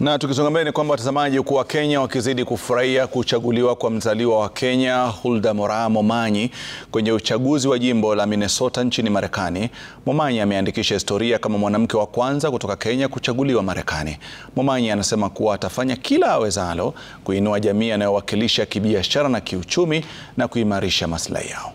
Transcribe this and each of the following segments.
Na tukisonga mbele ni kwamba watazamaji huku Wakenya wakizidi kufurahia kuchaguliwa kwa mzaliwa wa Kenya Hulda Moraa Momanyi kwenye uchaguzi wa jimbo la Minnesota nchini Marekani. Momanyi ameandikisha historia kama mwanamke wa kwanza kutoka Kenya kuchaguliwa Marekani. Momanyi anasema kuwa atafanya kila awezalo kuinua jamii anayowakilisha kibiashara na kiuchumi na kuimarisha maslahi yao.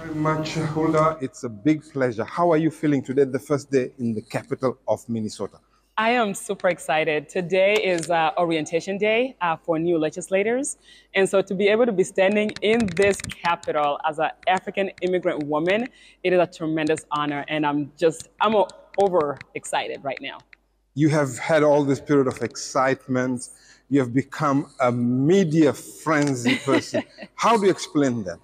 Very much, Hulda. It's a big pleasure. How are you feeling today, the first day in the capital of Minnesota? I am super excited. Today is orientation day for new legislators. And so to be able to be standing in this Capitol as an African immigrant woman, it is a tremendous honor. And I'm over excited right now. You have had all this period of excitement. You have become a media frenzy person. How do you explain that?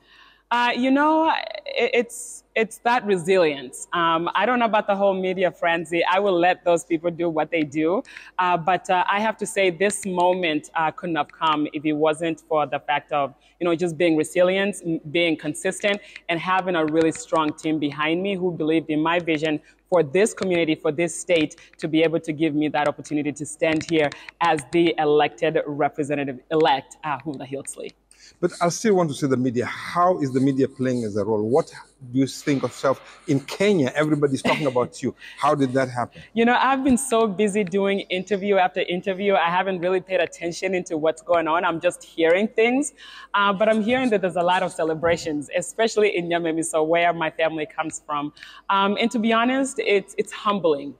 You know, it's that resilience. I don't know about the whole media frenzy. I will let those people do what they do. But I have to say this moment couldn't have come if it wasn't for the fact of, just being resilient, being consistent, and having a really strong team behind me who believed in my vision for this community, for this state, to be able to give me that opportunity to stand here as the elected representative-elect, Hulda Hiltsley. But I still want to say the media. How is the media playing as a role? What do you think of yourself in Kenya? Everybody's talking about you. How did that happen? I've been so busy doing interview after interview. I haven't really paid attention into what's going on. I'm just hearing things. But I'm hearing that there's a lot of celebrations, especially in Jamii, so where my family comes from. And to be honest, it's humbling,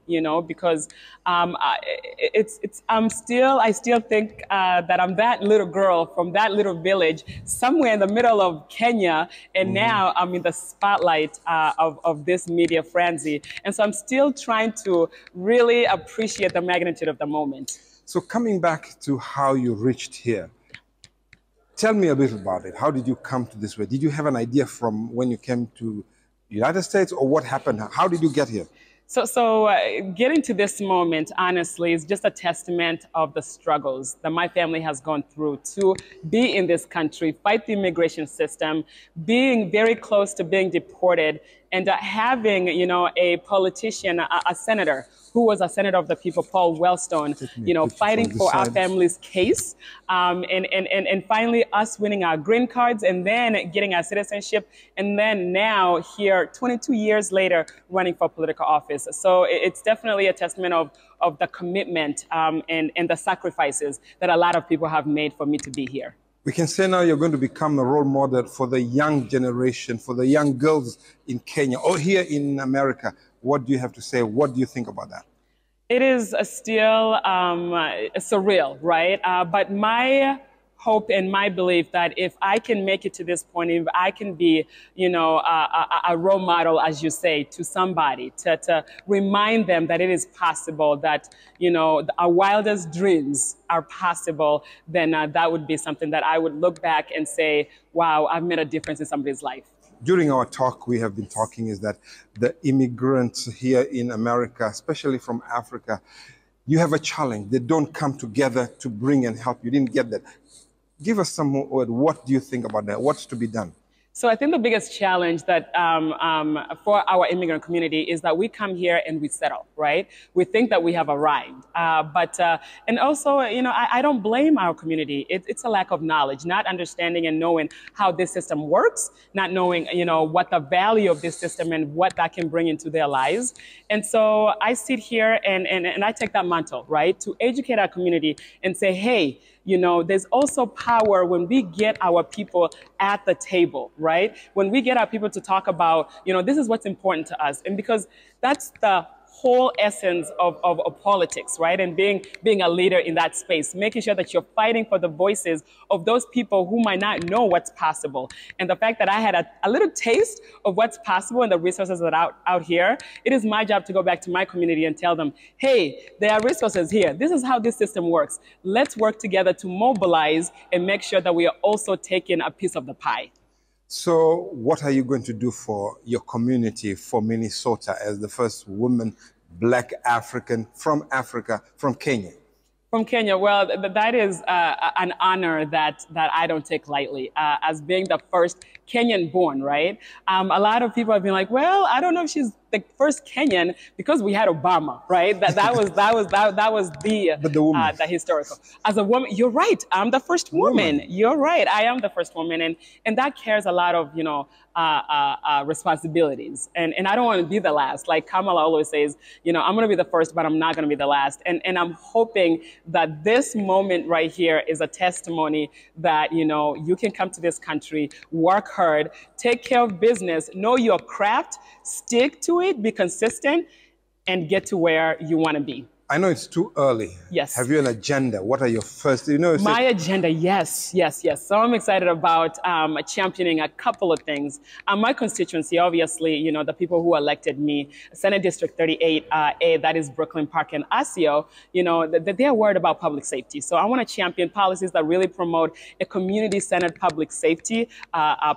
because I still think that I'm that little girl from that little village somewhere in the middle of Kenya, and now I'm in the spotlight of this media frenzy. And so I'm still trying to really appreciate the magnitude of the moment. So coming back to how you reached here, tell me a bit about it. How did you come to this way? Did you have an idea from when you came to the United States, or what happened? How did you get here? So getting to this moment, honestly, is just a testament of the struggles that my family has gone through to be in this country, fight the immigration system, being very close to being deported, and having, a politician, a senator, who was a senator of the people, Paul Wellstone, fighting for our family's case, and finally us winning our green cards, and then getting our citizenship, and then now here, 22 years later, running for political office. So it's definitely a testament of the commitment and the sacrifices that a lot of people have made for me to be here. We can say now you're going to become a role model for the young generation, for the young girls in Kenya or here in America. What do you have to say? What do you think about that? It is still surreal, right? But my hope and my belief that if I can make it to this point, if I can be, a role model, as you say, to somebody, to remind them that it is possible, that, our wildest dreams are possible, then that would be something that I would look back and say, wow, I've made a difference in somebody's life. During our talk, we have been talking is that the immigrants here in America, especially from Africa, you have a challenge. They don't come together to bring and help. You didn't get that. Give us some more word. What do you think about that? What's to be done? So I think the biggest challenge that for our immigrant community is that we come here and we settle, right? We think that we have arrived. And also, I don't blame our community. It's a lack of knowledge, not understanding and knowing how this system works, not knowing, what the value of this system and what that can bring into their lives. And so I sit here and I take that mantle, right, to educate our community and say, hey, there's also power when we get our people at the table, right? When we get our people to talk about, this is what's important to us. And because that's the whole essence of politics, right? And being a leader in that space, making sure that you're fighting for the voices of those people who might not know what's possible. And the fact that I had a little taste of what's possible and the resources that are out here, it is my job to go back to my community and tell them, hey, there are resources here. This is how this system works. Let's work together to mobilize and make sure that we are also taking a piece of the pie. So what are you going to do for your community, for Minnesota, as the first woman, Black African from Africa, from Kenya? From Kenya, well, that is an honor that I don't take lightly, as being the first Kenyan born, right? A lot of people have been like, well, I don't know if she's the first Kenyan because we had Obama, right? That was the historical. As a woman, you're right. I'm the first woman. You're right. I am the first woman, and that carries a lot of responsibilities. And I don't want to be the last. Like Kamala always says, I'm going to be the first, but I'm not going to be the last. And I'm hoping that this moment right here is a testimony that, you can come to this country, work hard, take care of business, know your craft, stick to it, be consistent, and get to where you want to be. I know it's too early. Yes. Have you an agenda? What are your first, My agenda, yes. So I'm excited about championing a couple of things. My constituency, obviously, the people who elected me, Senate District 38A, that is Brooklyn Park and Osseo, they're worried about public safety. So I want to champion policies that really promote a community-centered public safety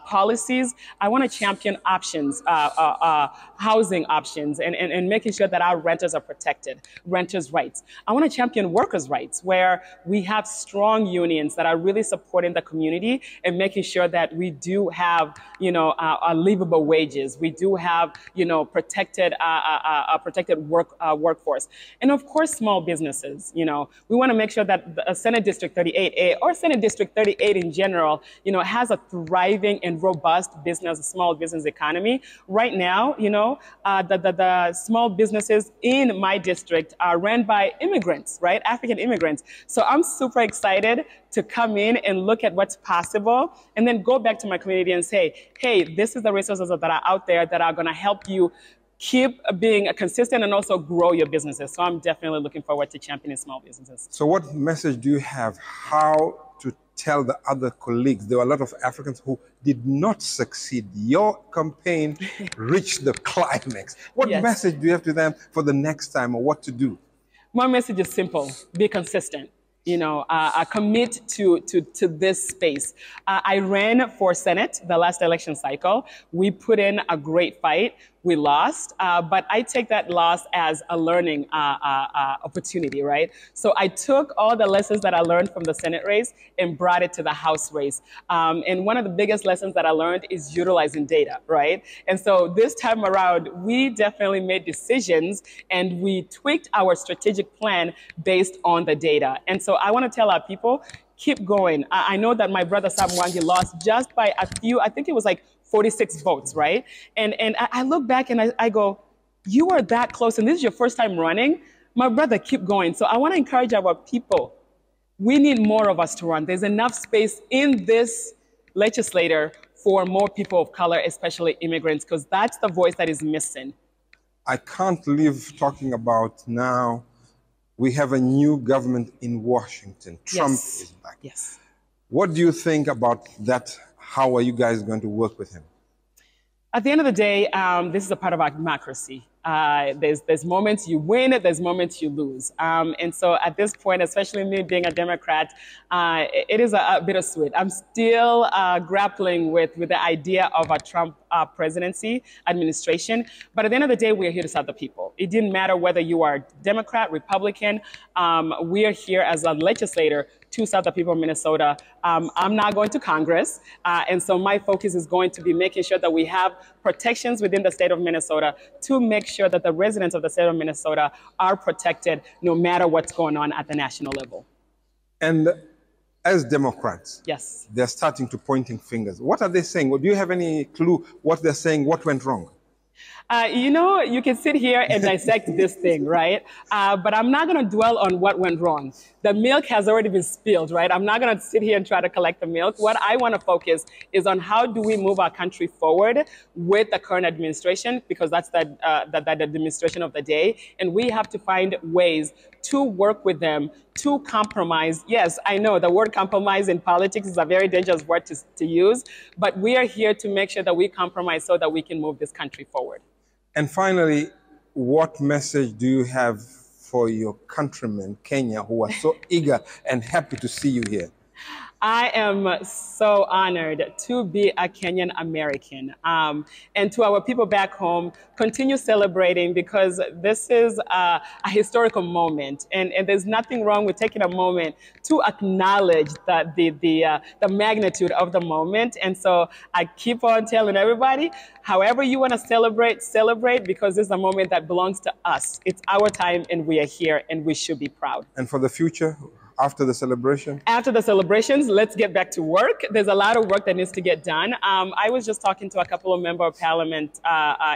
policies. I want to champion options, housing options, and making sure that our renters are protected. Renters' rights. I want to champion workers' rights, where we have strong unions that are really supporting the community and making sure that we do have, livable wages. We do have, protected workforce. And of course, small businesses. We want to make sure that the Senate District 38A or Senate District 38 in general, has a thriving and robust small business economy. Right now, the small businesses in my district are run by immigrants, right? African immigrants. So I'm super excited to come in and look at what's possible and then go back to my community and say, hey, this is the resources that are out there that are going to help you keep being consistent and also grow your businesses. So I'm definitely looking forward to championing small businesses. So what message do you have how to tell the other colleagues? There were a lot of Africans who did not succeed. Your campaign reached the climax. What message do you have to them for the next time, or what to do? My message is simple: be consistent. Commit to this space. I ran for Senate the last election cycle. We put in a great fight. We lost, but I take that loss as a learning opportunity, right? So I took all the lessons that I learned from the Senate race and brought it to the House race. And one of the biggest lessons that I learned is utilizing data, right? And so this time around, we definitely made decisions and we tweaked our strategic plan based on the data. And so I want to tell our people, keep going. I know that my brother Sam Mwangi lost just by a few, I think it was like 46 votes, right? And I look back and I go, you were that close and this is your first time running? My brother, keep going. So I want to encourage our people. We need more of us to run. There's enough space in this legislature for more people of color, especially immigrants, because that's the voice that is missing. I can't leave talking about now. We have a new government in Washington. Trump is back. Yes. What do you think about that? How are you guys going to work with him? At the end of the day, this is a part of our democracy. There's moments you win, there's moments you lose. And so at this point, especially me being a Democrat, it is a bittersweet. I'm still grappling with the idea of a Trump presidency, administration. But at the end of the day, we're here to serve the people. It didn't matter whether you are Democrat, Republican. We are here as a legislator to serve the people of Minnesota. I'm not going to Congress. And so my focus is going to be making sure that we have protections within the state of Minnesota to make sure that the residents of the state of Minnesota are protected no matter what's going on at the national level. And as Democrats, yes, they're starting to pointing fingers. What are they saying? Well, do you have any clue what they're saying? What went wrong? You can sit here and dissect this thing, right? But I'm not going to dwell on what went wrong. The milk has already been spilled, right? I'm not going to sit here and try to collect the milk. What I want to focus is on how do we move our country forward with the current administration, because that's the administration of the day. And we have to find ways to work with them, to compromise. Yes, I know the word compromise in politics is a very dangerous word to use, but we are here to make sure that we compromise so that we can move this country forward. And finally, what message do you have for your countrymen, Kenya, who are so eager and happy to see you here? I am so honored to be a Kenyan American. And to our people back home, continue celebrating because this is a historical moment. And there's nothing wrong with taking a moment to acknowledge the magnitude of the moment. And so I keep on telling everybody, however you want to celebrate, celebrate, because this is a moment that belongs to us. It's our time and we are here and we should be proud. And for the future? After the celebration? After the celebrations, let's get back to work. There's a lot of work that needs to get done. I was just talking to a couple of members of parliament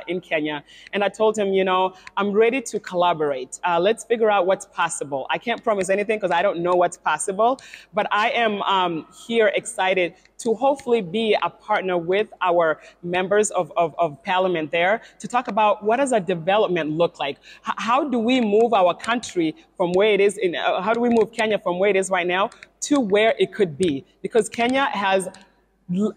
in Kenya, and I told him, you know, I'm ready to collaborate. Let's figure out what's possible. I can't promise anything because I don't know what's possible, but I am here excited to hopefully be a partner with our members of parliament there to talk about what does a development look like? How do we move our country from where it is, how do we move Kenya from where it is right now to where it could be? Because Kenya has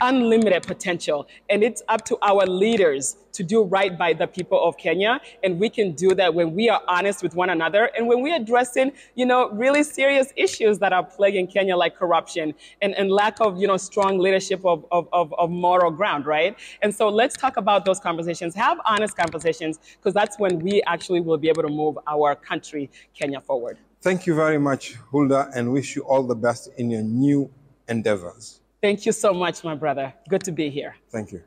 unlimited potential, and it's up to our leaders to do right by the people of Kenya, and we can do that when we are honest with one another and when we're addressing, you know, really serious issues that are plaguing Kenya, like corruption and lack of, you know, strong leadership of moral ground, right? And so let's talk about those conversations, have honest conversations, because that's when we actually will be able to move our country, Kenya, forward. Thank you very much, Hulda, and wish you all the best in your new endeavors. Thank you so much, my brother. Good to be here. Thank you.